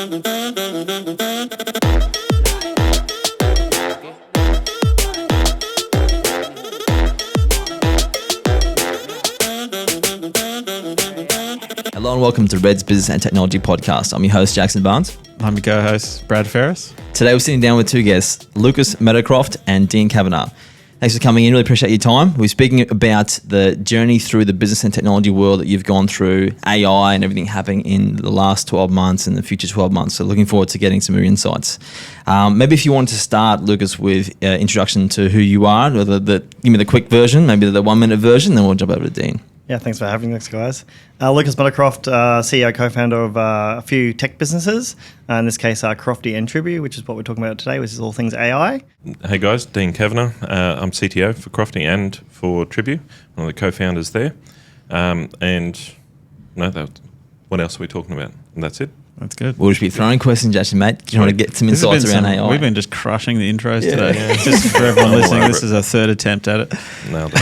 Hello and welcome to Red's Business and Technology Podcast. I'm your host, Jackson Barnes. I'm your co-host, Brad Ferris. Today we're sitting down with two guests, Lucas Meadowcroft and Dean Cavanagh. Thanks for coming in. Really appreciate your time. We're speaking about the journey through the business and technology world that you've gone through, AI and everything happening in the last 12 months and the future 12 months. So looking forward to getting some more insights. Maybe if you want to start, Lucas, with introduction to who you are, or give me the quick version, maybe the 1 minute version, then we'll jump over to Dean. Yeah, thanks for having us, guys. Lucas Meadowcroft, CEO, co-founder of a few tech businesses. In this case, CROFTI and Tribu, which is what we're talking about today, which is all things AI. Hey guys, Dean Cavanagh. I'm CTO for CROFTI and for Tribu, one of the co-founders there. What else are we talking about? And that's it. That's good. We'll just be throwing questions at you, mate. Do you want to get some insights around AI? We've been just crushing the intros today. Yeah. Just for everyone listening, this is our third attempt at it. Nailed it.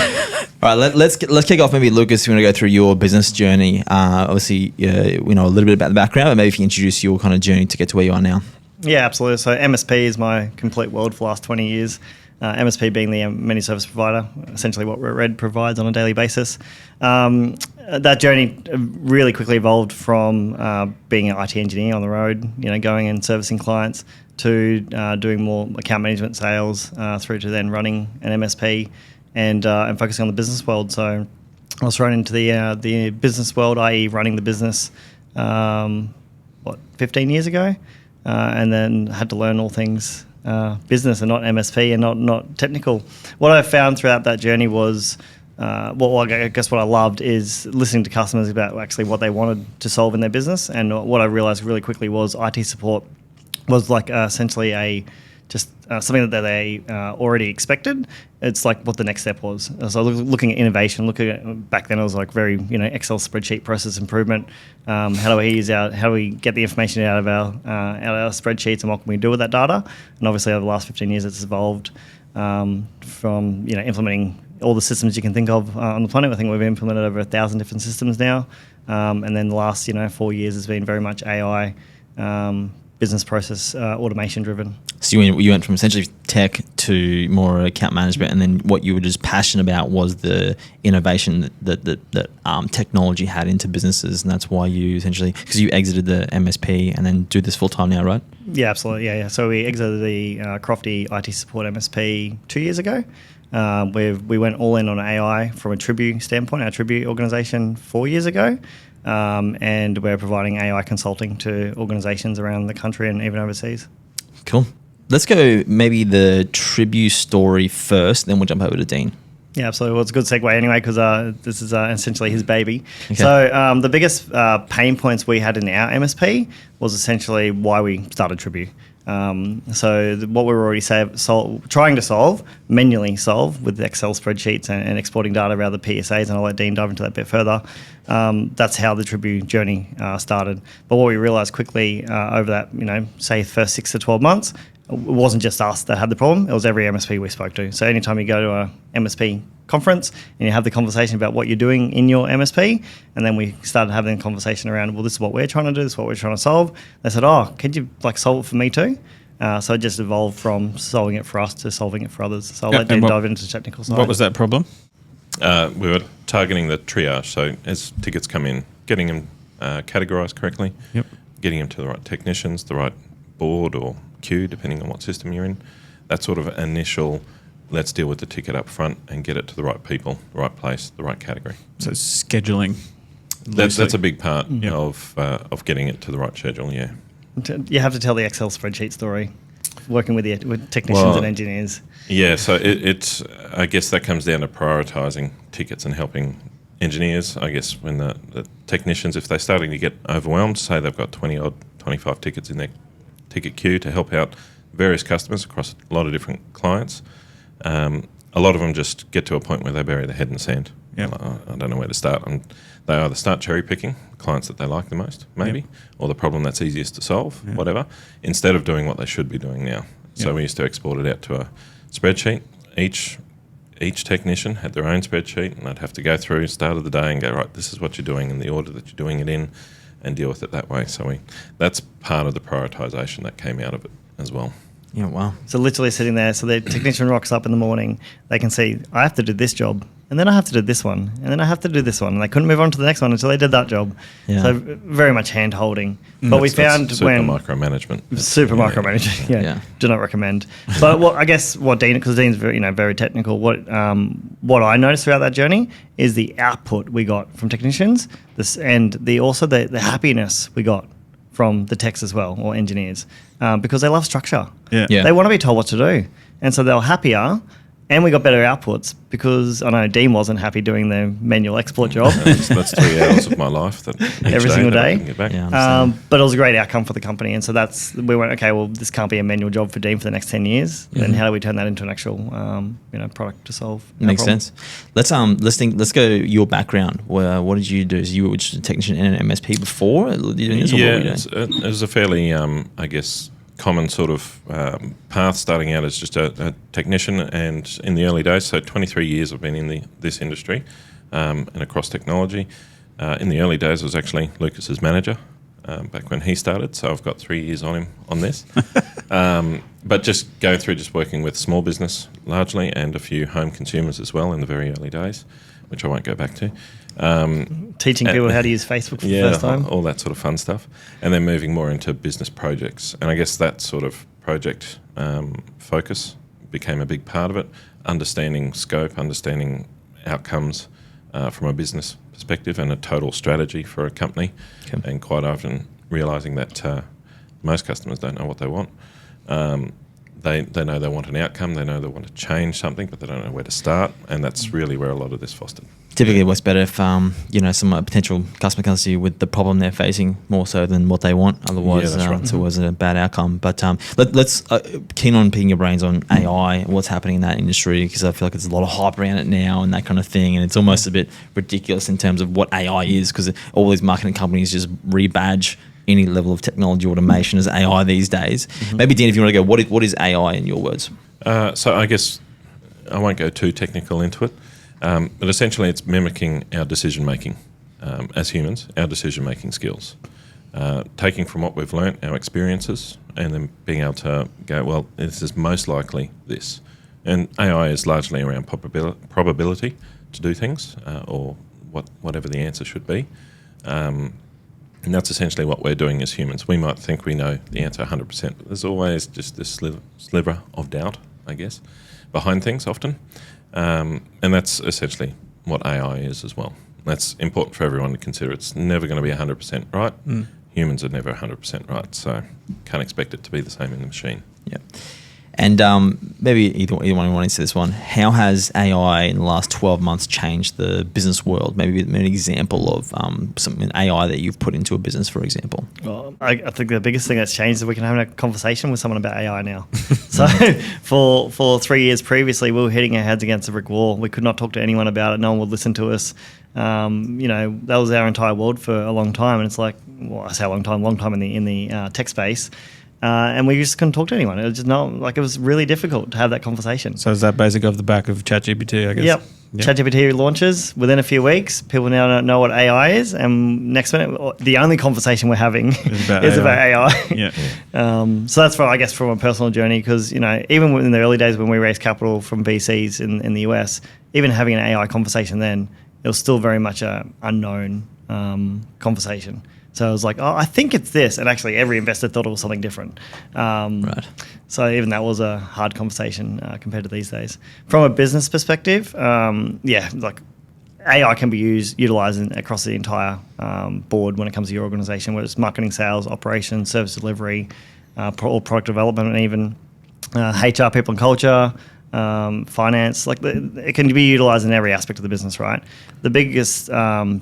All right, let's kick off. Maybe Lucas, you want to go through your business journey. Obviously, we know a little bit about the background, but maybe if you introduce your kind of journey to get to where you are now. Yeah, absolutely. So MSP is my complete world for the last 20 years. MSP being the managed service provider, essentially what Red provides on a daily basis. That journey really quickly evolved from being an IT engineer on the road, going and servicing clients, to doing more account management, sales, through to then running an MSP and focusing on the business world. So I was thrown into the business world, i.e. running the business, 15 years ago, and then had to learn all things business and not MSP and not technical. What I found throughout that journey was, I guess what I loved is listening to customers about actually what they wanted to solve in their business. And what I realized really quickly was IT support was like essentially something that they already expected. It's like what the next step was. So looking at innovation, back then it was like very Excel spreadsheet process improvement. How do we get the information out of our spreadsheets, and what can we do with that data? And obviously over the last 15 years, it's evolved from implementing all the systems you can think of on the planet. I think we've implemented over 1,000 different systems now, and then the last 4 years has been very much AI. Business process automation driven. So you went from essentially tech to more account management, and then what you were just passionate about was the innovation that technology had into businesses, and that's why you essentially, because you exited the MSP and then do this full time now, right? Yeah, absolutely. Yeah. So we exited the CROFTI IT support MSP 2 years ago. We went all in on AI from a Tribu standpoint, our Tribu organization 4 years ago. And we're providing AI consulting to organizations around the country and even overseas. Cool. Let's go maybe the Tribu story first, then we'll jump over to Dean. Yeah, absolutely. Well, it's a good segue anyway, because this is essentially his baby. Okay. So the biggest pain points we had in our MSP was essentially why we started Tribu. So what we were already trying to manually solve with Excel spreadsheets and exporting data out of the PSAs, and I'll let Dean dive into that a bit further. That's how the Tribu journey started. But what we realised quickly over that, say the first 6 to 12 months, it wasn't just us that had the problem, it was every MSP we spoke to. So anytime you go to a MSP conference and you have the conversation about what you're doing in your MSP, and then we started having a conversation around, well, this is what we're trying to do, this is what we're trying to solve. They said, could you solve it for me too? So it just evolved from solving it for us to solving it for others. So I'll let Dean dive into the technical side. What was that problem? We were targeting the triage. So as tickets come in, getting them categorised correctly, getting them to the right technicians, the right board or queue, depending on what system you're in. That sort of initial, let's deal with the ticket up front and get it to the right people, the right place, the right category. So scheduling. That's a big part of getting it to the right schedule, yeah. You have to tell the Excel spreadsheet story, working with technicians and engineers. Yeah, so it's I guess that comes down to prioritising tickets and helping engineers. I guess when the technicians, if they're starting to get overwhelmed, say they've got 25 tickets in their ticket queue to help out various customers across a lot of different clients, a lot of them just get to a point where they bury their head in the sand. Yep. I don't know where to start. They either start cherry picking clients that they like the most, maybe, or the problem that's easiest to solve, whatever, instead of doing what they should be doing now. So we used to export it out to a spreadsheet. Each technician had their own spreadsheet, and I'd have to go through start of the day and go, right, this is what you're doing in the order that you're doing it in, and deal with it that way. So that's part of the prioritization that came out of it as well. Yeah, wow. So literally sitting there, so the technician rocks up in the morning, they can see, I have to do this job, and then I have to do this one, and then I have to do this one. And they couldn't move on to the next one until they did that job. Yeah. So very much hand-holding. But we found super when... micromanagement. Super micromanaging, Yeah. Do not recommend. But I guess what Dean, because Dean's very technical, what I noticed throughout that journey is the output we got from technicians, and also the happiness we got from the techs as well, or engineers, because they love structure. Yeah. Yeah. They want to be told what to do. And so they were happier, and we got better outputs because I know Dean wasn't happy doing the manual export job. That's 3 hours of my life that Every single that I day. can get back. Yeah. But it was a great outcome for the company. And so we went, okay, well, this can't be a manual job for Dean for the next 10 years. Then how do we turn that into an actual product to solve? our Makes problem? sense. Let's go your background. What did you do? You were just a technician in an MSP before doing this, or what were you doing? it was a fairly, I guess, common sort of path, starting out as just a technician, and in the early days, so 23 years I've been in this industry and across technology. In the early days, I was actually Lucas's manager back when he started, so I've got 3 years on him on this. But just going through just working with small business largely, and a few home consumers as well in the very early days, which I won't go back to. Teaching people how to use Facebook for the first time. all that sort of fun stuff, and then moving more into business projects. And I guess that sort of project focus became a big part of it, understanding scope, understanding outcomes from a business perspective, and a total strategy for a company. Okay. And quite often realising that most customers don't know what they want. They know they want an outcome, they know they want to change something, but they don't know where to start, and that's really where a lot of this fostered. Typically, it works better if some potential customer comes to you with the problem they're facing more so than what they want. Otherwise, that's right. it's always a bad outcome. But let's keen on picking your brains on AI and what's happening in that industry, because I feel like there's a lot of hype around it now and that kind of thing, and it's almost a bit ridiculous in terms of what AI is, because all these marketing companies just rebadge any level of technology automation as AI these days. Maybe Dean, if you want to go, what is AI in your words? So I guess I won't go too technical into it, but essentially it's mimicking our decision making as humans, our decision making skills, taking from what we've learnt, our experiences, and then being able to go, well, this is most likely this. And AI is largely around probability to do things, or whatever the answer should be. And that's essentially what we're doing as humans. We might think we know the answer 100%, but there's always just this sliver of doubt, I guess, behind things often. And that's essentially what AI is as well. That's important for everyone to consider. It's never going to be 100% right. Humans are never 100% right, so can't expect it to be the same in the machine. Yeah. And maybe either one want to answer this one. How has AI in the last 12 months changed the business world? Maybe an example of something AI that you've put into a business, for example. Well, I think the biggest thing that's changed is we can have a conversation with someone about AI now. So for 3 years previously, we were hitting our heads against a brick wall. We could not talk to anyone about it. No one would listen to us. That was our entire world for a long time. And it's like, well, I say a long time in the tech space. And we just couldn't talk to anyone. It was just it was really difficult to have that conversation. So is that basically off the back of ChatGPT, I guess? Yep. ChatGPT launches within a few weeks. People now know what AI is, and next minute, the only conversation we're having is about AI. Yeah. So that's from a personal journey, because even in the early days when we raised capital from VCs in the US, even having an AI conversation then, it was still very much an unknown conversation. So I was like, I think it's this. And actually every investor thought it was something different. Right. So even that was a hard conversation compared to these days. From a business perspective, AI can be utilized across the entire board when it comes to your organization, whether it's marketing, sales, operations, service delivery, or product development, and even HR, people and culture, finance. It can be utilized in every aspect of the business, right? The biggest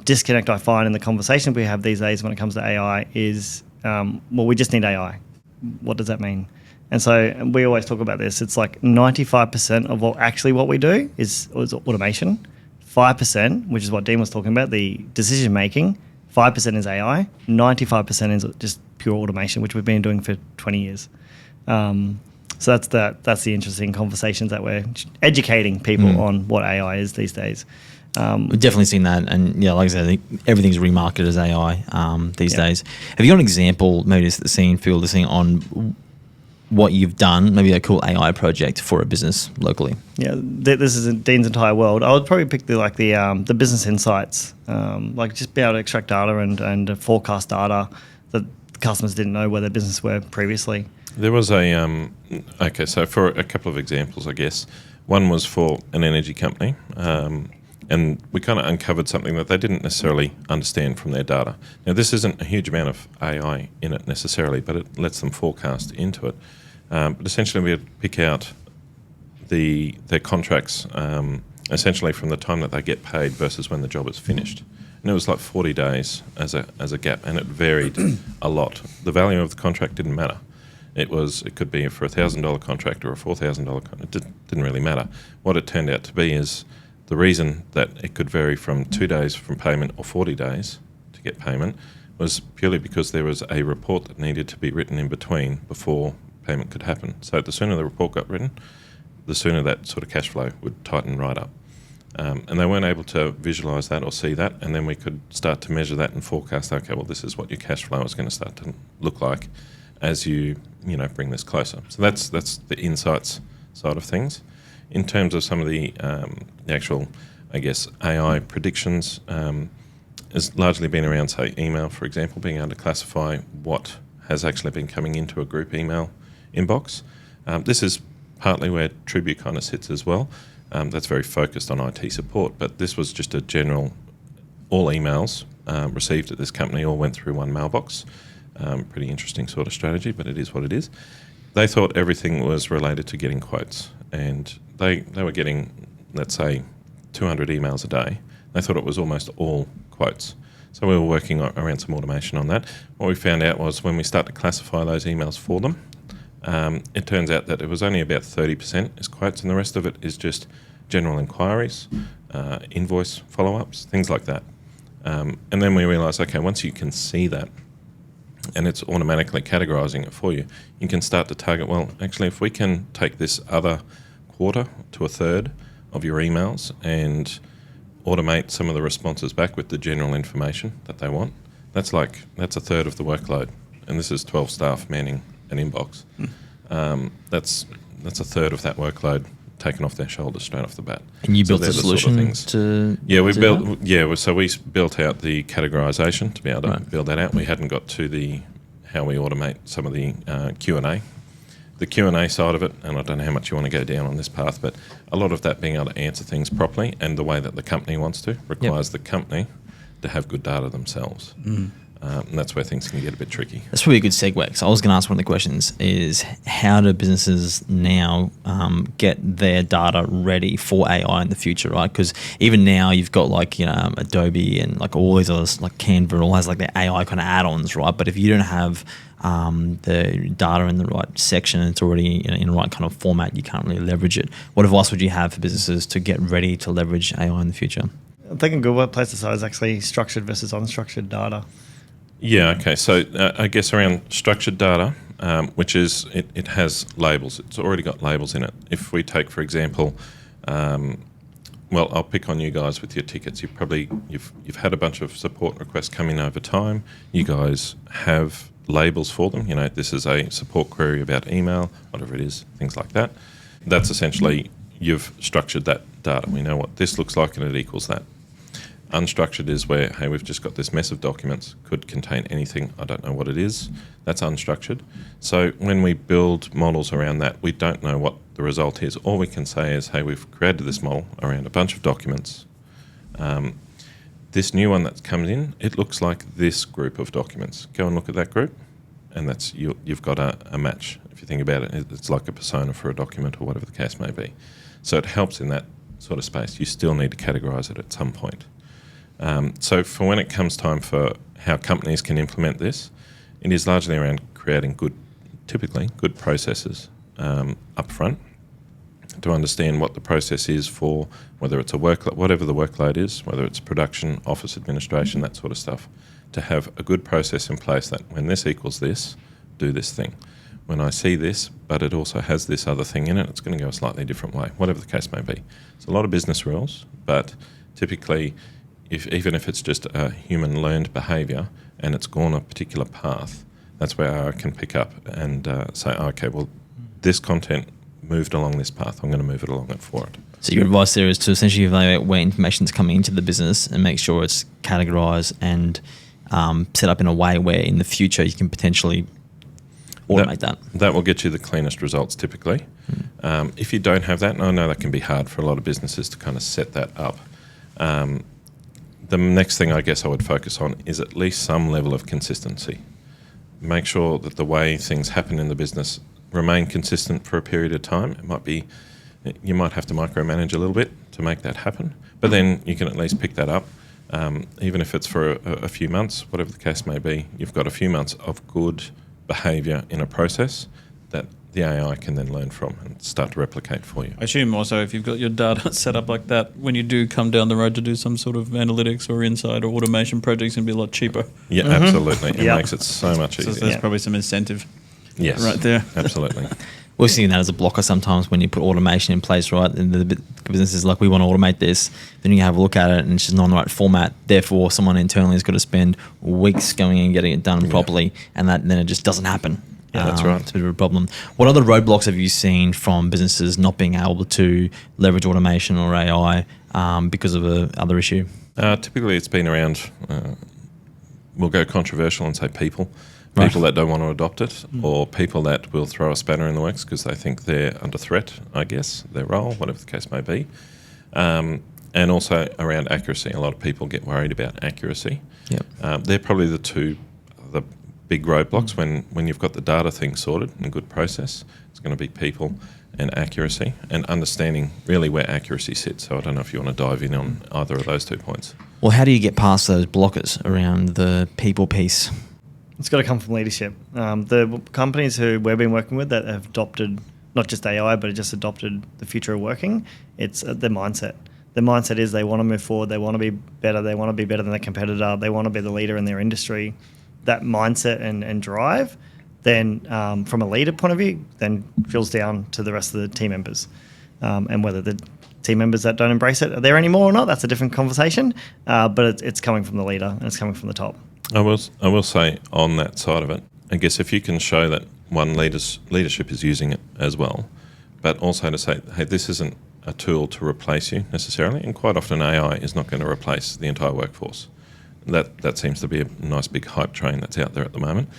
disconnect I find in the conversation we have these days when it comes to AI is, we just need AI. What does that mean? And so we always talk about this. It's like 95% of what we do is automation. 5%, which is what Dean was talking about, the decision making. 5% is AI. 95% is just pure automation, which we've been doing for 20 years. So that's the interesting conversations that we're educating people on what AI is these days. We've definitely seen that, and like I said, I think everything's remarketed as AI these days. Have you got an example, maybe just seeing on what you've done, maybe a cool AI project for a business locally? Yeah, this is Dean's entire world. I would probably pick the business insights, like just be able to extract data and forecast data that customers didn't know where their business were previously. There was so for a couple of examples, I guess, one was for an energy company, and we kind of uncovered something that they didn't necessarily understand from their data. Now, this isn't a huge amount of AI in it necessarily, but it lets them forecast into it. But essentially, we would pick out their contracts essentially from the time that they get paid versus when the job is finished. And it was like 40 days as a gap, and it varied a lot. The value of the contract didn't matter. It could be for $1,000 contract or a $4,000 contract. It didn't really matter. What it turned out to be is the reason that it could vary from 2 days from payment or 40 days to get payment was purely because there was a report that needed to be written in between before payment could happen. So the sooner the report got written, the sooner that sort of cash flow would tighten right up. And they weren't able to visualise that or see that, and then we could start to measure that and forecast, okay, well, this is what your cash flow is going to start to look like as you bring this closer. So that's the insights side of things. In terms of some of the actual, I guess, AI predictions, has largely been around, say, email, for example, being able to classify what has actually been coming into a group email inbox. This is partly where Tribu kind of sits as well. That's very focused on IT support, but this was just a general, all emails received at this company all went through one mailbox. Pretty interesting sort of strategy, but it is what it is. They thought everything was related to getting quotes, and they were getting, let's say, 200 emails a day. They thought it was almost all quotes. So we were working around some automation on that. What we found out was when we start to classify those emails for them, it turns out that it was only about 30% is quotes, and the rest of it is just general inquiries, invoice follow-ups, things like that. And then we realised, okay, once you can see that, and it's automatically categorising it for you, you can start to target, well, actually, if we can take this other quarter to a third of your emails and automate some of the responses back with the general information that they want, that's a third of the workload. And this is 12 staff manning an inbox. That's a third of that workload taken off their shoulders straight off the bat. And you built a solution so we built out the categorization to be able to build that out. We hadn't got to how we automate some of the Q&A. The Q&A side of it, and I don't know how much you want to go down on this path, but a lot of that being able to answer things properly and the way that the company wants to requires the company to have good data themselves. And that's where things can get a bit tricky. That's probably a good segue. So I was going to ask one of the questions is how do businesses now get their data ready for AI in the future, right? Because even now you've got Adobe and all these others, like Canva, all has their AI kind of add-ons, right? But if you don't have the data in the right section, it's already in the right kind of format, you can't really leverage it. What advice would you have for businesses to get ready to leverage AI in the future? I think a good place to start is actually structured versus unstructured data. Yeah, okay. So I guess around structured data, which is, it has labels. It's already got labels in it. If we take, for example, I'll pick on you guys with your tickets. You've had a bunch of support requests come in over time. You guys have labels for them. This is a support query about email, whatever it is, things like that. That's essentially, you've structured that data. We know what this looks like and it equals that. Unstructured is where, hey, we've just got this mess of documents, could contain anything, I don't know what it is. That's unstructured. So when we build models around that, we don't know what the result is. All we can say is, hey, we've created this model around a bunch of documents. This new one that comes in, it looks like this group of documents. Go and look at that group, and that's you've got a match. If you think about it, it's like a persona for a document or whatever the case may be. So it helps in that sort of space. You still need to categorise it at some point. So for when it comes time for how companies can implement this, it is largely around creating typically good processes up front to understand what the process is for whether it's a workload, whatever the workload is, whether it's production, office administration, that sort of stuff, to have a good process in place that when this equals this, do this thing. when I see this, but it also has this other thing in it. It's going to go a slightly different way, whatever the case may be. It's a lot of business rules, but typically, even if it's just a human learned behaviour and it's gone a particular path, that's where I can pick up and say, okay, well, this content moved along this path. I'm going to move it along it for it. So your advice there is to essentially evaluate where information is coming into the business and make sure it's categorised and set up in a way where in the future you can potentially automate that. That will get you the cleanest results typically. If you don't have that, and I know that can be hard for a lot of businesses to kind of set that up, the next thing I guess I would focus on is at least some level of consistency. Make sure that the way things happen in the business remain consistent for a period of time. You might have to micromanage a little bit to make that happen, but then you can at least pick that up. Even if it's for a few months, whatever the case may be, you've got a few months of good behaviour in a process that the AI can then learn from and start to replicate for you. I assume also if you've got your data set up like that, when you do come down the road to do some sort of analytics or insight or automation project, it's going to be a lot cheaper. Yeah, absolutely. It makes it so much easier. So there's probably some incentive right there. Absolutely. We're seeing that as a blocker sometimes when you put automation in place, right? And the business is like, we want to automate this. Then you have a look at it and it's just not in the right format. Therefore, someone internally has got to spend weeks going and getting it done properly. And then it just doesn't happen. Yeah, that's right. It's a bit of a problem. What other roadblocks have you seen from businesses not being able to leverage automation or AI because of other issue? Typically, it's been around, we'll go controversial and say people. Right. People that don't want to adopt it, or people that will throw a spanner in the works because they think they're under threat, I guess, their role, whatever the case may be. And also around accuracy. A lot of people get worried about accuracy. Yep. They're probably the big roadblocks when you've got the data thing sorted in a good process. It's going to be people and accuracy and understanding really where accuracy sits. So I don't know if you want to dive in on either of those 2 points. Well, how do you get past those blockers around the people piece? It's got to come from leadership. The companies who we've been working with that have adopted not just AI, but just adopted the future of working, it's their mindset. Their mindset is they want to move forward, they want to be better, they want to be better than their competitor, they want to be the leader in their industry. That mindset and drive, then from a leader point of view, then drills down to the rest of the team members. And whether the team members that don't embrace it are there anymore or not, that's a different conversation. But it's coming from the leader and it's coming from the top. I will say on that side of it, I guess if you can show that one leadership is using it as well, but also to say, hey, this isn't a tool to replace you necessarily, and quite often AI is not going to replace the entire workforce. That seems to be a nice big hype train that's out there at the moment.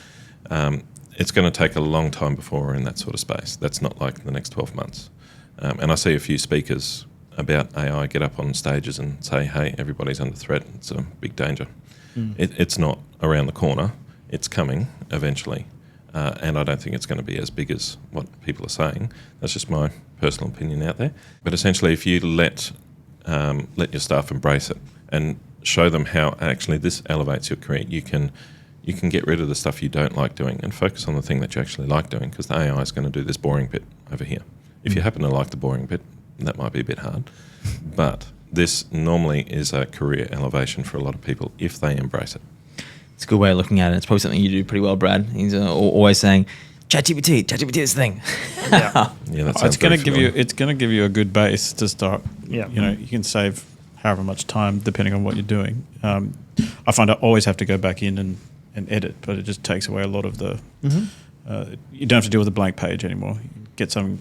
It's going to take a long time before we're in that sort of space. That's not like the next 12 months. And I see a few speakers about AI get up on stages and say, hey, everybody's under threat. It's a big danger. It's not around the corner. It's coming eventually. And I don't think it's going to be as big as what people are saying. That's just my personal opinion out there. But essentially, if you let your staff embrace it and show them how actually this elevates your career, you can get rid of the stuff you don't like doing and focus on the thing that you actually like doing, because the AI is going to do this boring bit over here. If you happen to like the boring bit, that might be a bit hard. But this normally is a career elevation for a lot of people if they embrace it. It's a good way of looking at it. It's probably something you do pretty well, Brad. He's always saying, ChatGPT is the thing. Yeah. Yeah, that sounds It's going to very familiar. it's going to give you a good base to start. Yeah. You can save however much time depending on what you're doing. I find I always have to go back in and edit, but it just takes away a lot of the. You don't have to deal with a blank page anymore. You get something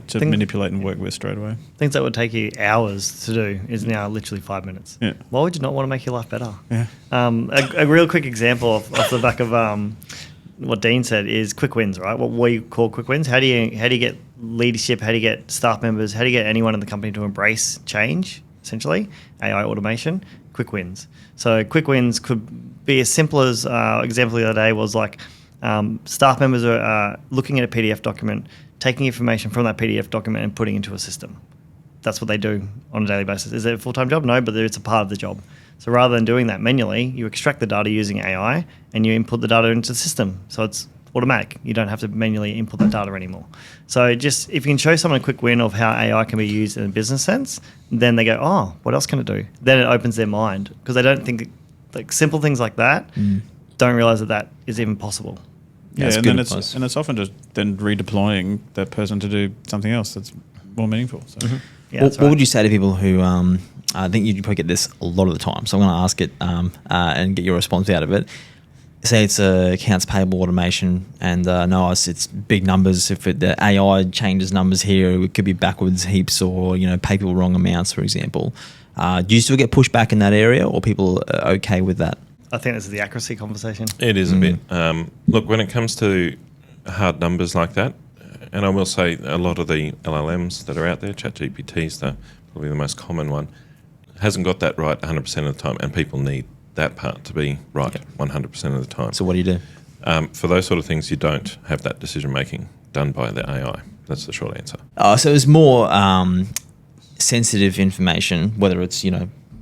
to manipulate and work with straight away. Things that would take you hours to do is now literally 5 minutes. Yeah. Why would you not want to make your life better? Yeah. A real quick example off the back of what Dean said is quick wins, right? What we call quick wins. How do you get leadership? How do you get staff members? How do you get anyone in the company to embrace change? Essentially, AI automation. Quick wins. So quick wins could be as simple as example the other day was like staff members are looking at a PDF document, taking information from that PDF document and putting into a system. That's what they do on a daily basis. Is it a full-time job? No, but it's a part of the job. So rather than doing that manually, you extract the data using AI and you input the data into the system. So it's automatic. You don't have to manually input that data anymore. So just if you can show someone a quick win of how AI can be used in a business sense, then they go, oh, what else can it do? Then it opens their mind because they don't think like simple things like that don't realize that is even possible. That's and good then advice. it's often just then redeploying that person to do something else that's more meaningful. So. Yeah, What would you say to people who, I think you probably get this a lot of the time, so I'm going to ask it and get your response out of it. Say it's a accounts payable automation, and no, it's big numbers. If the AI changes numbers here, it could be backwards heaps, or pay people wrong amounts, for example. Do you still get pushback in that area, or people are okay with that? I think this is the accuracy conversation. It is a bit. Look, when it comes to hard numbers like that, and I will say a lot of the LLMs that are out there, ChatGPT is probably the most common one, hasn't got that right 100% of the time, and people need that part to be right 100% of the time. So what do you do? For those sort of things, you don't have that decision making done by the AI. That's the short answer. So it's more sensitive information, whether it's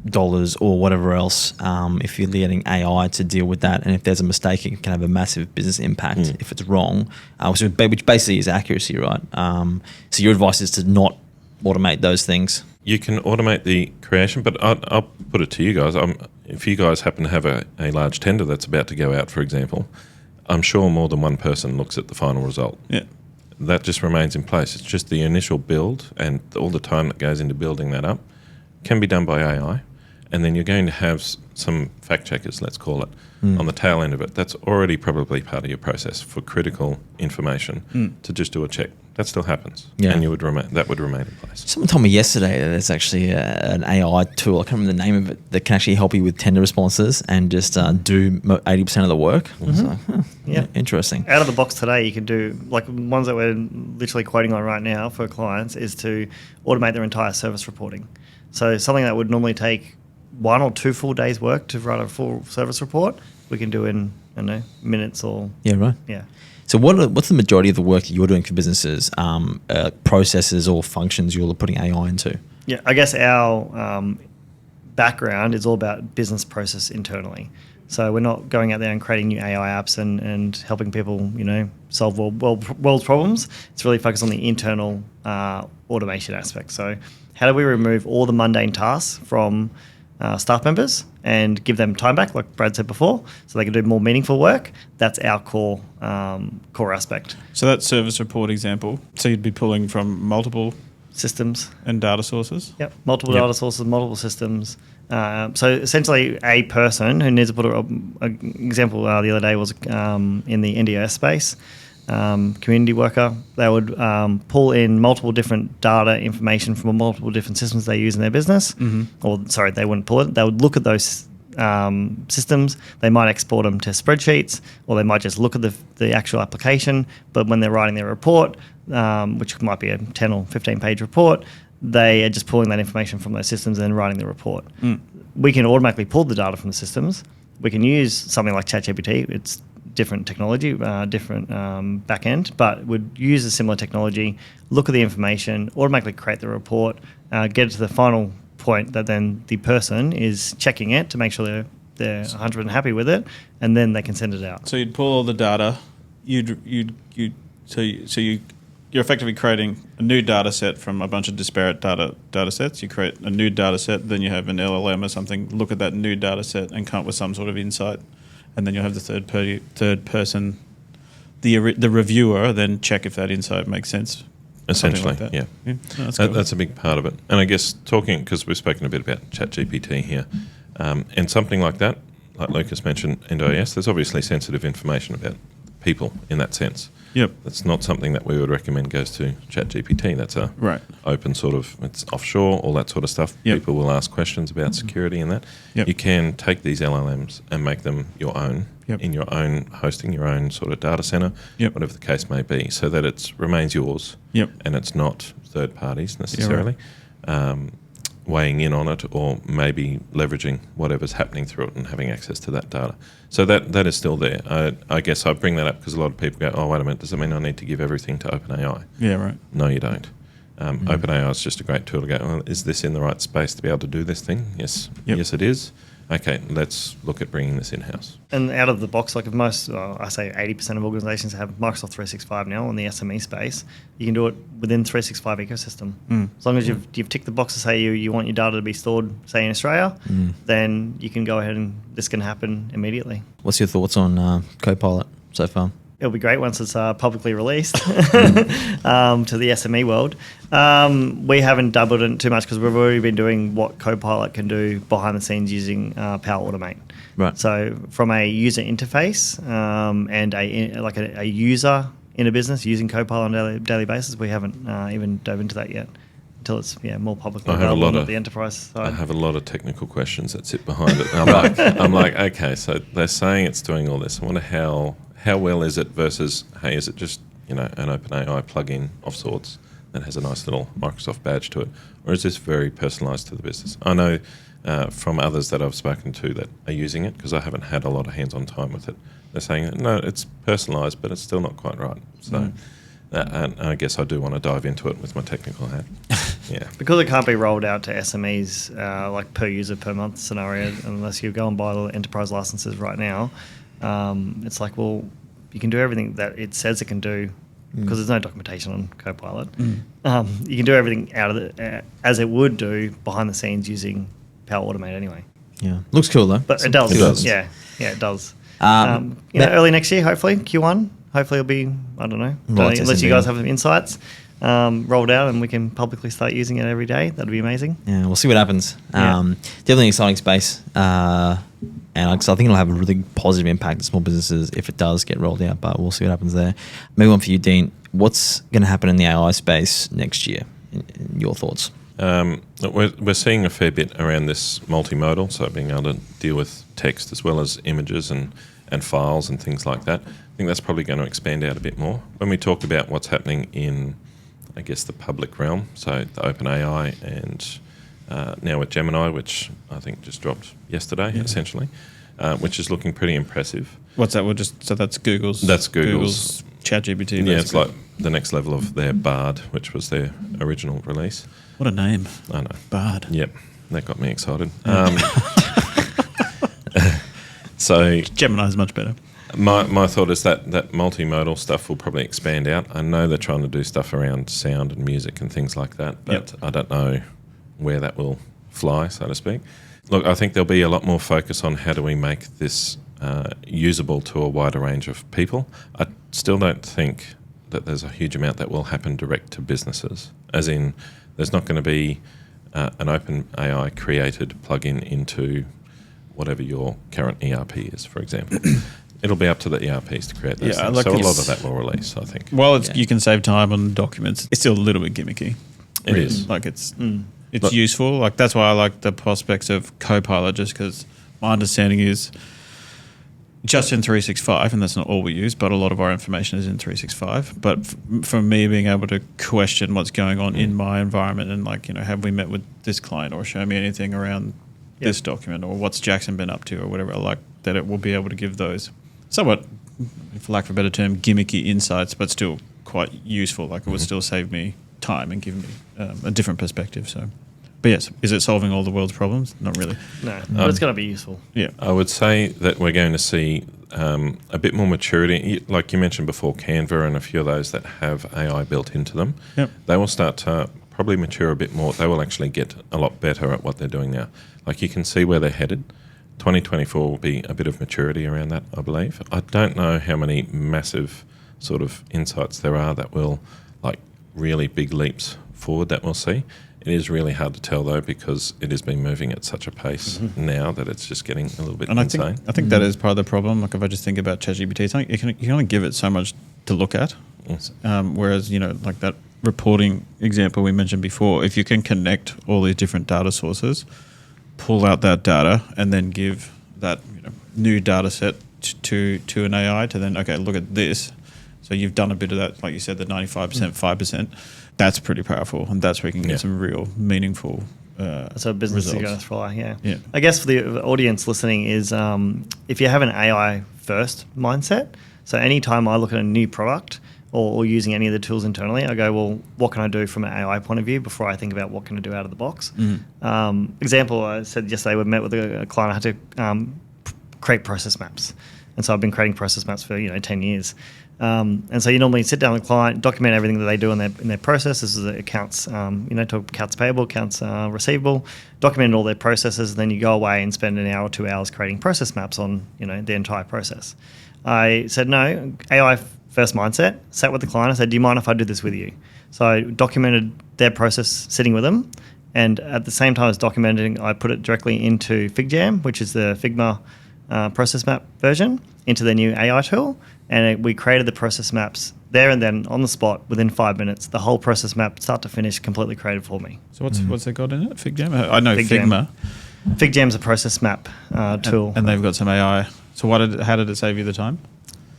dollars or whatever else. If you're letting AI to deal with that, and if there's a mistake, it can have a massive business impact if it's wrong, which basically is accuracy, right? So your advice is to not automate those things. You can automate the creation, but I'll put it to you guys. If you guys happen to have a large tender that's about to go out, for example, I'm sure more than one person looks at the final result. Yeah. That just remains in place. It's just the initial build and all the time that goes into building that up can be done by AI. And then you're going to have some fact checkers, let's call it, on the tail end of it. That's already probably part of your process for critical information to just do a check. That still happens, Yeah. and that would remain in place. Someone told me yesterday that there's actually an AI tool, I can't remember the name of it, that can actually help you with tender responses and just do 80% of the work. So, interesting. Out of the box today, you can do, like ones that we're literally quoting on right now for clients, is to automate their entire service reporting. So something that would normally take 1 or 2 full days' work to write a full service report, we can do in, minutes or... Yeah, right. Yeah. So what's the majority of the work that you're doing for businesses, processes or functions you're putting AI into? Yeah, I guess our background is all about business process internally. So we're not going out there and creating new AI apps and helping people, solve world problems. It's really focused on the internal automation aspect. So how do we remove all the mundane tasks from staff members and give them time back, like Brad said before, so they can do more meaningful work? That's our core aspect. So that service report example, so you'd be pulling from multiple Systems. and data sources? Yep, multiple data sources, multiple systems. So essentially, a person who needs to put an example the other day was in the NDIS space, community worker. They would pull in multiple different data information from multiple different systems they use in their business. Or sorry, they wouldn't pull it. They would look at those systems. They might export them to spreadsheets, or they might just look at the actual application. But when they're writing their report, which might be a 10 or 15 page report, they are just pulling that information from those systems and then writing the report. We can automatically pull the data from the systems. We can use something like ChatGPT. It's different technology, different back end, but would use a similar technology, look at the information, automatically create the report, get it to the final point that then the person is checking it to make sure they're 100% happy with it, and then they can send it out. So you'd pull all the data. You're effectively creating a new data set from a bunch of disparate data sets. You create a new data set, then you have an LLM or something look at that new data set and come up with some sort of insight, and then you'll have the third person, the reviewer, then check if that insight makes sense. Essentially, like that. yeah. No, that's cool. That's a big part of it. And I guess talking, because we've spoken a bit about ChatGPT here, and something like that, like Lucas mentioned, NDIS, there's obviously sensitive information about people in that sense. Yep. That's not something that we would recommend goes to ChatGPT. That's a open sort of, it's offshore, all that sort of stuff. Yep. People will ask questions about security and that. Yep. You can take these LLMs and make them your own, in your own hosting, your own sort of data center, whatever the case may be, so that it remains yours and it's not third parties necessarily. Weighing in on it, or maybe leveraging whatever's happening through it and having access to that data. So that is still there. I guess I bring that up because a lot of people go, oh, wait a minute, does that mean I need to give everything to OpenAI? Yeah, right. No, you don't. OpenAI is just a great tool to go, well, is this in the right space to be able to do this thing? Yes. Yes, it is. Okay, let's look at bringing this in-house. And out of the box, like if most, I say 80% of organizations have Microsoft 365 now in the SME space, you can do it within 365 ecosystem. As long as you've ticked the box to say you want your data to be stored, say, in Australia, then you can go ahead and this can happen immediately. What's your thoughts on CoPilot so far? it'll be great once it's publicly released to the SME world. We haven't doubled it too much because we've already been doing what CoPilot can do behind the scenes using Power Automate. Right. So from a user interface and a user in a business using CoPilot on a daily basis, we haven't even dove into that yet until it's more publicly available on the enterprise side. I have a lot of technical questions that sit behind it. I'm like, okay, so they're saying it's doing all this. I wonder how well is it versus, hey, is it just an OpenAI plugin of sorts that has a nice little Microsoft badge to it, or is this very personalised to the business? I know from others that I've spoken to that are using it, because I haven't had a lot of hands-on time with it. They're saying no, it's personalised, but it's still not quite right. So. And I guess I do want to dive into it with my technical hat. Yeah. Because it can't be rolled out to SMEs like per user per month scenario unless you go and buy the enterprise licenses right now. It's like, well, you can do everything that it says it can do because there's no documentation on CoPilot. You can do everything out of it as it would do behind the scenes using Power Automate anyway. Yeah. Looks cool though. But it does. It does. Yeah, it does. Early next year, hopefully, Q1. Hopefully it'll be, I don't know, unless you guys have some insights, rolled out and we can publicly start using it every day. That'd be amazing. Yeah, we'll see what happens. Definitely an exciting space. And I think it'll have a really positive impact on small businesses if it does get rolled out, but we'll see what happens there. Maybe one for you, Dean. What's going to happen in the AI space next year? In your thoughts? We're seeing a fair bit around this multimodal, so being able to deal with text as well as images and files and things like that. I think that's probably going to expand out a bit more. When we talk about what's happening in, I guess, the public realm, so the OpenAI and now with Gemini, which I think just dropped yesterday, essentially, which is looking pretty impressive. What's that? So that's Google's. That's Google's ChatGPT. Basically. Yeah, it's like the next level of their Bard, which was their original release. What a name! I know. Bard. Yep, that got me excited. So Gemini's much better. My thought is that multimodal stuff will probably expand out. I know they're trying to do stuff around sound and music and things like that, but I don't know where that will fly, so to speak. Look, I think there'll be a lot more focus on how do we make this usable to a wider range of people. I still don't think that there's a huge amount that will happen direct to businesses, as in there's not going to be an open AI created plugin into whatever your current ERP is, for example. It'll be up to the ERPs to create those things. So a lot of that will release, I think. Well, you can save time on documents. It's still a little bit gimmicky. It is. Like it's useful. Like that's why I like the prospects of CoPilot, just because my understanding is just in 365, and that's not all we use, but a lot of our information is in 365. But for me, being able to question what's going on in my environment and have we met with this client or show me anything around this document or what's Jackson been up to or whatever, that it will be able to give those somewhat, for lack of a better term, gimmicky insights, but still quite useful. It would still save me time and give me a different perspective. So, but yes, is it solving all the world's problems? Not really. No, but it's going to be useful. Yeah, I would say that we're going to see a bit more maturity. Like you mentioned before, Canva and a few of those that have AI built into them. Yep. They will start to probably mature a bit more. They will actually get a lot better at what they're doing now. You can see where they're headed. 2024 will be a bit of maturity around that, I believe. I don't know how many massive sort of insights there are that will, really big leaps forward that we'll see. It is really hard to tell, though, because it has been moving at such a pace now that it's just getting a little bit insane. I think that is part of the problem. If I just think about ChatGPT, you can only give it so much to look at. Whereas, that reporting example we mentioned before, if you can connect all these different data sources, pull out that data and then give that new data set to an AI to then, okay, look at this. So you've done a bit of that, like you said, the 95%, 5%. That's pretty powerful, and that's where you can get some real meaningful so business results. Is going to thrive, yeah. I guess for the audience listening is if you have an AI first mindset, so anytime I look at a new product or using any of the tools internally, I go, well, what can I do from an AI point of view before I think about what can I do out of the box? Example, I said yesterday we met with a client. I had to create process maps. And so I've been creating process maps for 10 years. And so you normally sit down with the client, document everything that they do in their process. This is accounts, talk accounts payable, accounts receivable, document all their processes. Then you go away and spend an hour or 2 hours creating process maps on, the entire process. I said, no, AI first mindset, sat with the client. I said, do you mind if I do this with you? So I documented their process sitting with them. And at the same time as documenting, I put it directly into FigJam, which is the Figma process map version, into their new AI tool. And we created the process maps there and then on the spot within 5 minutes. The whole process map, start to finish, completely created for me. So what's it got in it? FigJam? I know FigJam. Figma. FigJam's a process map tool. And they've got some AI. So how did it save you the time?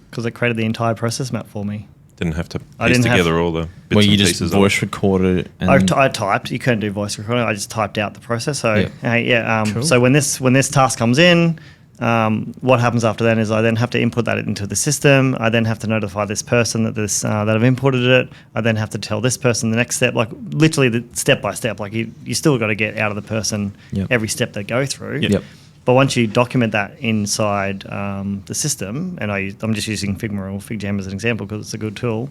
Because it created the entire process map for me. Didn't have to piece together all the bits well, you and just pieces. voice recorded it. And I typed. You couldn't do voice recording. I just typed out the process. So Cool. So when this task comes in, what happens after then is I then have to input that into the system. I then have to notify this person that that I've imported it. I then have to tell this person the next step, like literally the step by step. Like you still got to get out of the person every step they go through. Yep. But once you document that inside the system, and I'm just using Figma or FigJam as an example because it's a good tool.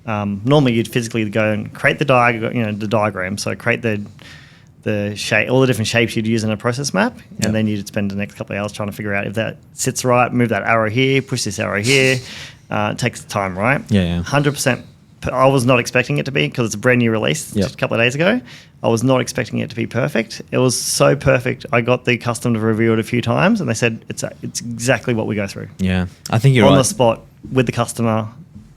Normally you'd physically go and create the diagram. So create the shape, all the different shapes you'd use in a process map, and then you'd spend the next couple of hours trying to figure out if that sits right, move that arrow here, push this arrow here. It takes time, right? Yeah. 100%. I was not expecting it to be because it's a brand new release just a couple of days ago. I was not expecting it to be perfect. It was so perfect. I got the custom to review it a few times, and they said it's exactly what we go through. Yeah, I think you're on right. the spot with the customer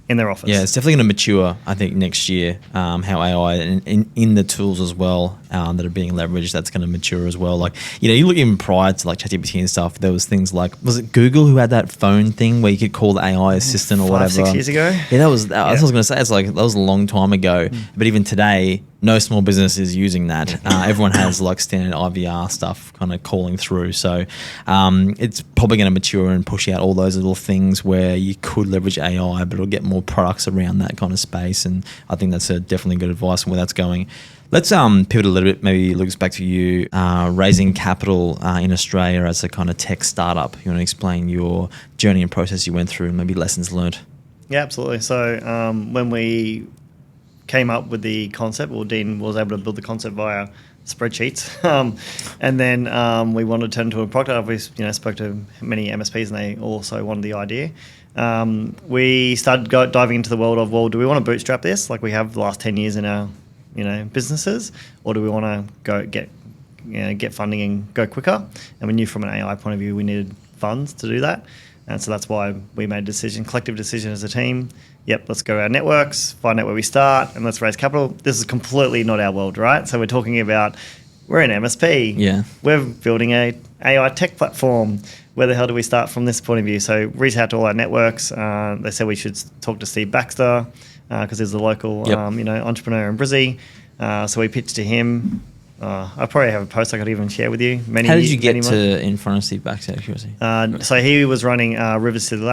in their office. Yeah, it's definitely going to mature, I think, next year, how AI and in the tools as well that are being leveraged, that's going to mature as well. Like, you look even prior to like ChatGPT and stuff, there was things like, was it Google who had that phone thing where you could call the AI assistant or whatever? 5-6 years ago? Yeah, that's what I was going to say. It's like, that was a long time ago. But even today, no small business is using that. Everyone has like standard IVR stuff kind of calling through. So it's probably going to mature and push out all those little things where you could leverage AI, but it'll get more products around that kind of space. And I think that's definitely good advice on where that's going. Let's pivot a little bit, maybe Lucas, back to you. Raising capital in Australia as a kind of tech startup. You want to explain your journey and process you went through and maybe lessons learned? Yeah, absolutely. So when we came up with the concept, well, Dean was able to build the concept via spreadsheets, and then we wanted to turn into a product. We spoke to many MSPs, and they also wanted the idea. We started diving into the world of, well, do we want to bootstrap this like we have the last 10 years in our businesses, or do we want to go get funding and go quicker? And we knew from an AI point of view we needed funds to do that. And so that's why we made a collective decision as a team. Yep, let's go our networks, find out where we start, and let's raise capital. This is completely not our world, right? So we're talking about, we're an MSP. Yeah. We're building a AI tech platform. Where the hell do we start from this point of view? So reach out to all our networks. They said we should talk to Steve Baxter because he's the local entrepreneur in Brizzy. So we pitched to him. I probably have a post I could even share with you. How did you get in front of Steve Baxter? So he was running River City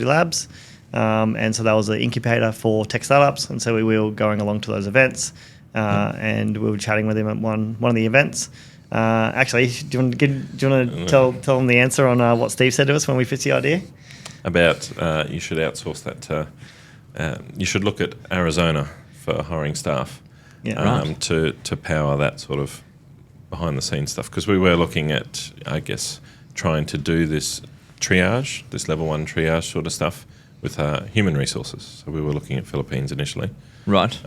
Labs, and so that was an incubator for tech startups. And so we were going along to those events, and we were chatting with him at one of the events. Actually, do you want to tell him the answer on what Steve said to us when we pitched the idea? About you should outsource that to, you should look at Arizona for hiring staff. Yeah, to power that sort of behind the scenes stuff, because we were looking at, I guess, trying to do this triage, this level 1 triage sort of stuff with human resources. So we were looking at Philippines initially, Right.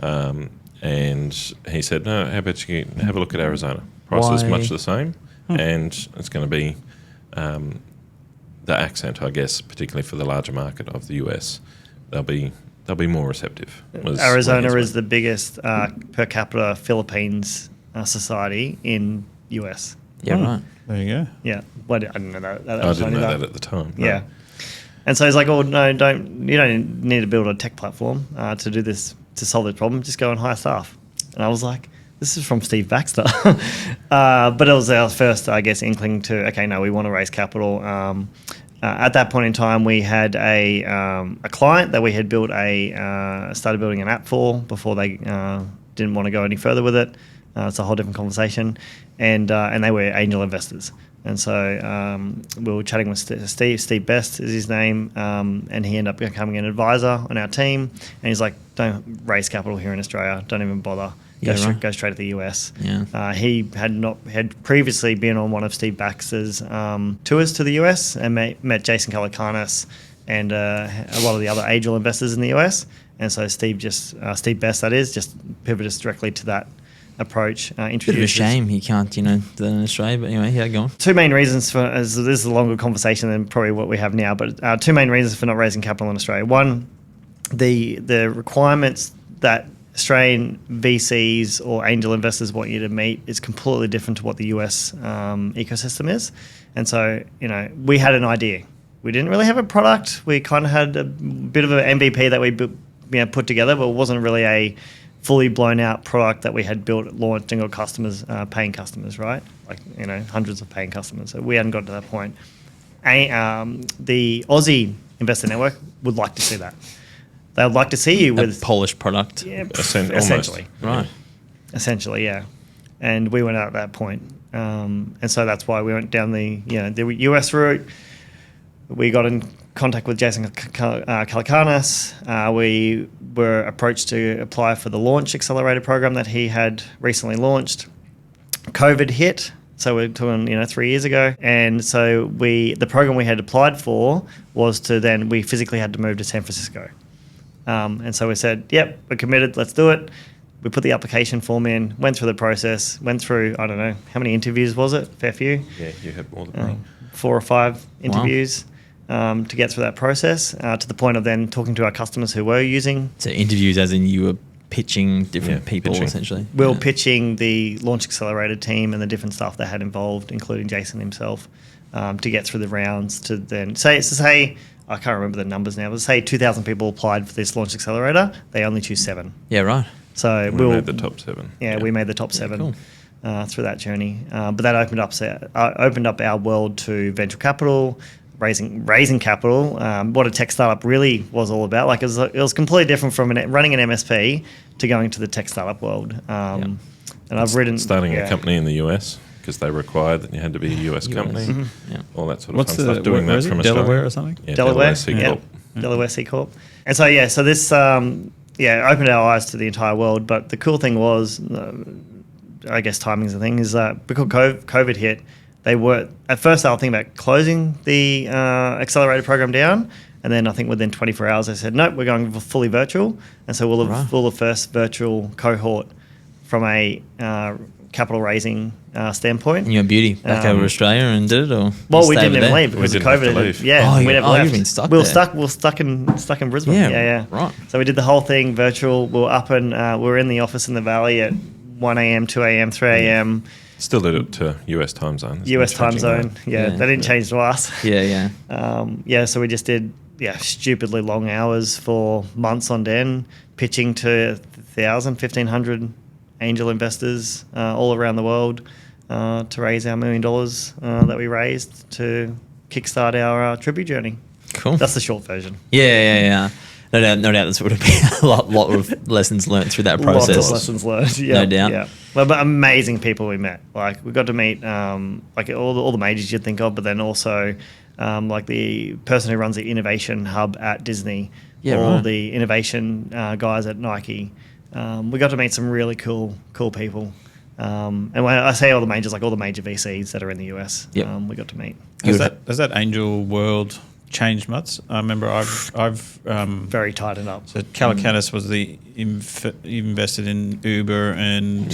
And he said, no, how about you have a look at Arizona? Price is much the same, and it's going to be the accent, I guess, particularly for the larger market of the US. They'll be more receptive. Arizona is the biggest per capita Philippines society in US. Yeah, right. There you go. Yeah, well, I didn't know that. I didn't know that at the time. No. Yeah, and so he's like, "Oh no, you don't need to build a tech platform to do this, to solve this problem. Just go and hire staff." And I was like, "This is from Steve Baxter," but it was our first, I guess, inkling to, okay, no, we want to raise capital. At that point in time, we had a client that we had started building an app for before they didn't want to go any further with it. It's a whole different conversation, and they were angel investors. And so we were chatting with Steve Best is his name, and he ended up becoming an advisor on our team. And he's like, don't raise capital here in Australia. Don't even bother. Go straight to the US. Yeah. He had previously been on one of Steve Baxter's tours to the US and met Jason Calacanis and a lot of the other angel investors in the US. And so Steve Best, that is, just pivoted us directly to that approach. Bit of a shame he can't, do that in Australia. But anyway, yeah, go on. Two main reasons for, this is a longer conversation than probably what we have now, but two main reasons for not raising capital in Australia. One, the requirements that Australian VCs or angel investors want you to meet is completely different to what the US ecosystem is. And so, we had an idea. We didn't really have a product. We kind of had a bit of an MVP that we put together, but it wasn't really a fully blown out product that we had built, launched, and got customers, paying customers, right? Like, hundreds of paying customers. So we hadn't got to that point. The Aussie Investor Network would like to see that. They would like to see you with a polished product. Yeah, essentially. Right. Essentially, yeah. And we went out at that point. And so that's why we went down the US route. We got in contact with Jason Calacanis. We were approached to apply for the Launch Accelerator program that he had recently launched. COVID hit, so we're talking 3 years ago, and so the program we had applied for was we physically had to move to San Francisco, and so we said, "Yep, we're committed. Let's do it." We put the application form in, went through the process, went through, I don't know, how many interviews was it? Fair few. Yeah, you had more than me. 4 or 5 interviews. Wow. To get through that process, to the point of then talking to our customers who were using. So interviews as in you were pitching different people, essentially. We were pitching the Launch Accelerator team and the different staff they had involved, including Jason himself, to get through the rounds to then say, I can't remember the numbers now, but say 2,000 people applied for this Launch Accelerator, they only choose 7. Yeah, right. So we made the top 7. Yeah, we made the top 7. Cool. Through that journey. But that opened up our world to venture capital, raising capital. What a tech startup really was all about. Like it was completely different from running an MSP to going to the tech startup world. And I've starting a company in the US because they required that you had to be a US company. Mm-hmm. Yeah. All that sort of fun stuff. Doing that from Australia. Delaware or something? Yeah, Delaware C Corp. Delaware C Corp. And so so this opened our eyes to the entire world. But the cool thing was, I guess timing's the thing, is because COVID hit. They were at first. I was thinking about closing the accelerator program down, and then I think within 24 hours they said, "Nope, we're going fully virtual." And so we'll have the first virtual cohort from a capital raising standpoint. And you went beauty back over to Australia and did it, or we didn't even leave because of COVID. Yeah, we never left. You've been stuck. We were stuck in Brisbane. Yeah. Right. So we did the whole thing virtual. We were up and we were in the office in the Valley at 1 a.m., 2 a.m., 3 a.m. Still did it to US time zone. US time zone. Yeah, they didn't change to us. Yeah. So we just did stupidly long hours for months on end, pitching to 1,000, 1,500 angel investors all around the world to raise our $1 million that we raised to kickstart our Tribu journey. Cool. That's the short version. Yeah. No doubt this would have been a lot of lessons learned through that process. Lots of lessons learned, no doubt. Yeah. But amazing people we met. Like we got to meet like all the majors you'd think of, but then also like the person who runs the innovation hub at Disney, the innovation guys at Nike. We got to meet some really cool people. And when I say all the majors, like all the major VCs that are in the US, we got to meet. Has that angel world changed much? I remember I've very tightened up. So Calacanis was the invested in Uber and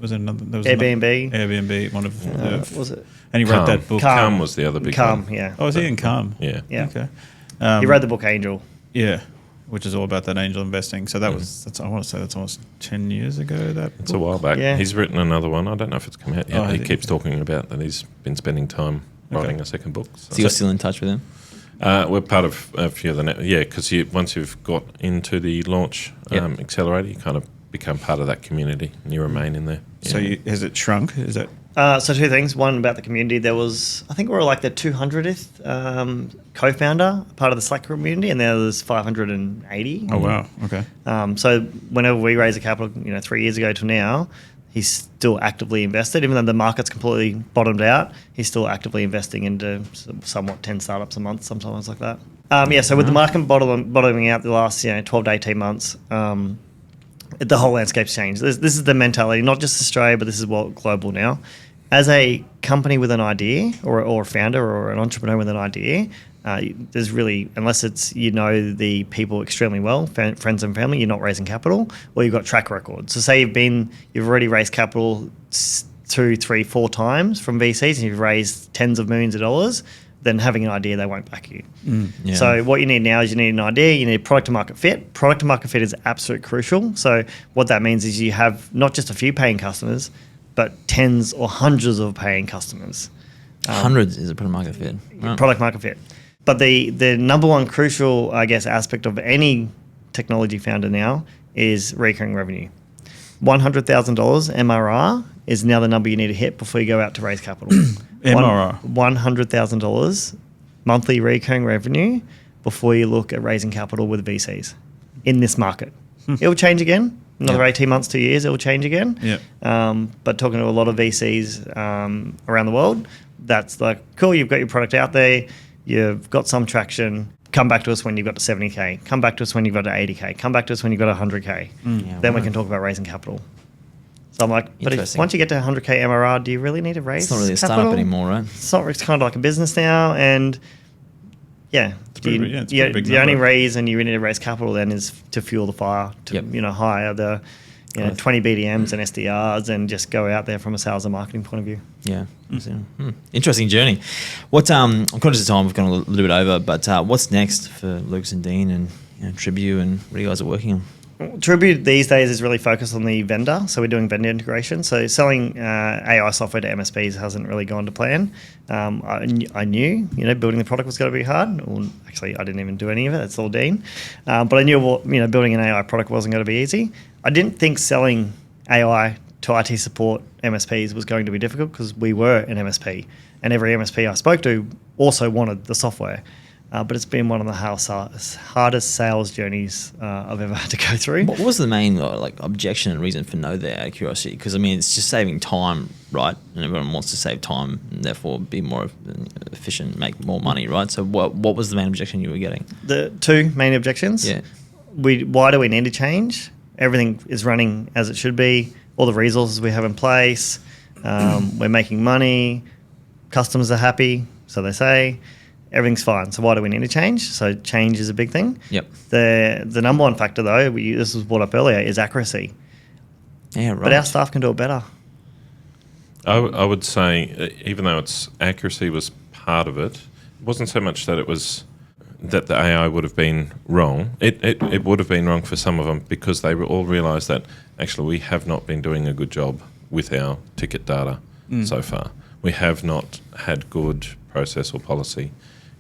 was there another? There was Airbnb. One of was it? And he wrote that book. Calm was the other big one. Yeah. Oh, was he in Calm? Yeah. Okay. He read the book Angel. Yeah, which is all about that angel investing. So I want to say that's almost 10 years ago. It's a while back. Yeah. He's written another one. I don't know if it's come out yet. He keeps talking about that he's been spending time writing a second book. So you're still in touch with him? We're part of a few of the because once you've got into the Launch Accelerator, you kind of become part of that community and you remain in there. Yeah. So has it shrunk? Is that? So two things. One about the community. There was, I think we were like the 200th co-founder, part of the Slack community, and there was 580. Oh wow! Okay. So whenever we raise a capital, 3 years ago to now, he's still actively invested. Even though the market's completely bottomed out, he's still actively investing into somewhat 10 startups a month, sometimes like that. So with the market bottoming out the last 12 to 18 months, the whole landscape's changed. This is the mentality, not just Australia, but this is global now. As a company with an idea, or a founder or an entrepreneur with an idea, there's really, unless it's the people extremely well, friends and family, you're not raising capital, or you've got track record. So say you've already raised capital 2, 3, 4 times from VCs, and you've raised tens of millions of dollars. Then having an idea, they won't back you. So what you need now is you need an idea, you need product to market fit. Product to market fit is absolutely crucial. So what that means is you have not just a few paying customers, but tens or hundreds of paying customers. Hundreds is a product market fit. Right. Product market fit. But the number one crucial, I guess, aspect of any technology founder now is recurring revenue. $100,000 MRR is now the number you need to hit before you go out to raise capital. MRR. $100,000 monthly recurring revenue before you look at raising capital with VCs in this market. It'll change again. Another 18 months, 2 years, it will change again. But talking to a lot of VCs around the world, that's like, cool, you've got your product out there, you've got some traction. Come back to us when you've got to 70K. Come back to us when you've got to 80K. Come back to us when you've got 100K. Then we can talk about raising capital. So I'm like, but once you get to 100K MRR, do you really need to raise It's not really a capital? startup anymore, right? It's kind of like a business now. And the only reason you really need to raise capital then is to fuel the fire, to hire the 20 BDMs and SDRs and just go out there from a sales and marketing point of view. Yeah. Interesting journey. I'm conscious of time, we've gone a little bit over, but what's next for Lucas and Dean and Tribu, and what you guys are working on? Tribu these days is really focused on the vendor, so we're doing vendor integration. So selling AI software to MSPs hasn't really gone to plan. I knew, building the product was going to be hard. Well, actually, I didn't even do any of it. It's all Dean. But I knew, building an AI product wasn't going to be easy. I didn't think selling AI to IT support MSPs was going to be difficult because we were an MSP, and every MSP I spoke to also wanted the software. But it's been one of the hardest sales journeys I've ever had to go through. What was the main objection and reason for no there, out of curiosity? Because it's just saving time, right? And everyone wants to save time and therefore be more efficient, make more money, right? So what was the main objection you were getting? The 2 main objections. Yeah. Why do we need to change? Everything is running as it should be. All the resources we have in place. We're making money. Customers are happy, so they say. Everything's fine. So why do we need to change? So change is a big thing. Yep. The number one factor, though, this was brought up earlier, is accuracy. Yeah, right. But our staff can do it better. I would say, even though accuracy was part of it, it wasn't so much that it was that the AI would have been wrong. It would have been wrong for some of them because they all realised that actually we have not been doing a good job with our ticket data so far. We have not had good process or policy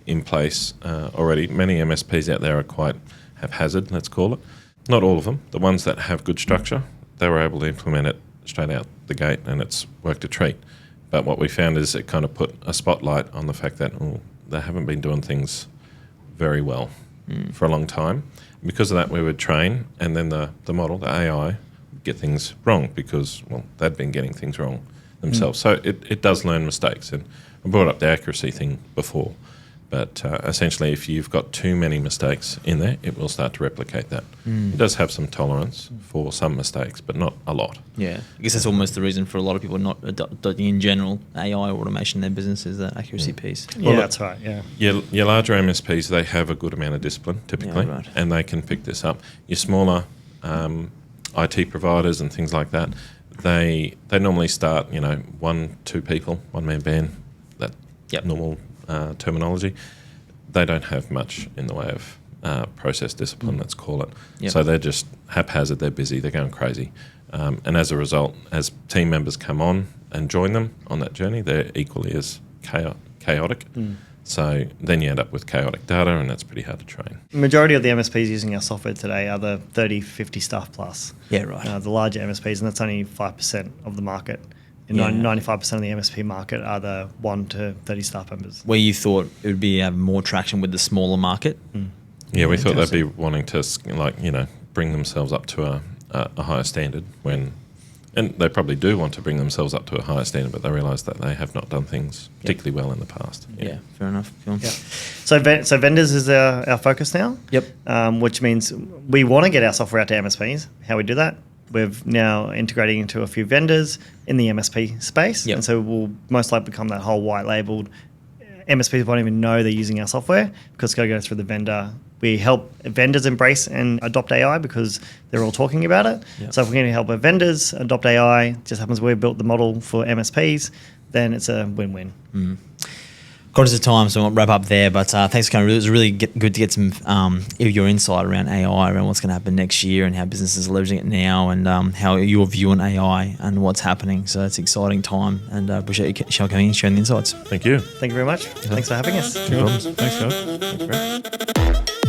in place already. Many MSPs out there are quite haphazard, let's call it. Not all of them. The ones that have good structure, they were able to implement it straight out the gate and it's worked a treat. But what we found is it kind of put a spotlight on the fact that they haven't been doing things very well for a long time. Because of that, we would train, and then the model, the AI, would get things wrong because, they'd been getting things wrong themselves. So it does learn mistakes. And I brought up the accuracy thing before. But essentially, if you've got too many mistakes in there, it will start to replicate that. It does have some tolerance for some mistakes, but not a lot. Yeah, I guess that's almost the reason for a lot of people not adopting in general AI automation in their business is that accuracy piece. Yeah, that's right, yeah. Your larger MSPs, they have a good amount of discipline, typically, and they can pick this up. Your smaller IT providers and things like that, they normally start, 1, 2 people, one-man band, that normal terminology. They don't have much in the way of process discipline, let's call it. Yep. So they're just haphazard, they're busy, they're going crazy. And as a result, as team members come on and join them on that journey, they're equally as chaotic. So then you end up with chaotic data, and that's pretty hard to train. The majority of the MSPs using our software today are the 30, 50 staff plus. Yeah, right. The larger MSPs, and that's only 5% of the market. 95% of the MSP market are the 1 to 30 staff members. Where you thought it would be have more traction with the smaller market? Yeah, we thought they'd be wanting to bring themselves up to a higher standard when And they probably do want to bring themselves up to a higher standard, but they realise that they have not done things particularly well in the past. Yeah, fair enough. Cool. Yeah. So vendors is our focus now. Yep. Which means we want to get our software out to MSPs. How we do that? We're now integrating into a few vendors in the MSP space. Yep. And so we'll most likely become that whole white labeled. MSPs won't even know they're using our software because it's going to go through the vendor. We help vendors embrace and adopt AI because they're all talking about it. Yep. So if we're going to help our vendors adopt AI, it just happens we've built the model for MSPs, then it's a win-win. Got us to time, so I won't wrap up there. But thanks, Cavanagh. It was really good to get some of your insight around AI, around what's going to happen next year and how businesses are leveraging it now, and how your view on AI and what's happening. So it's an exciting time, and appreciate you coming and sharing the insights. Thank you. Thank you very much. Thanks for having us. No problems. Thanks, guys. Thanks, Brett.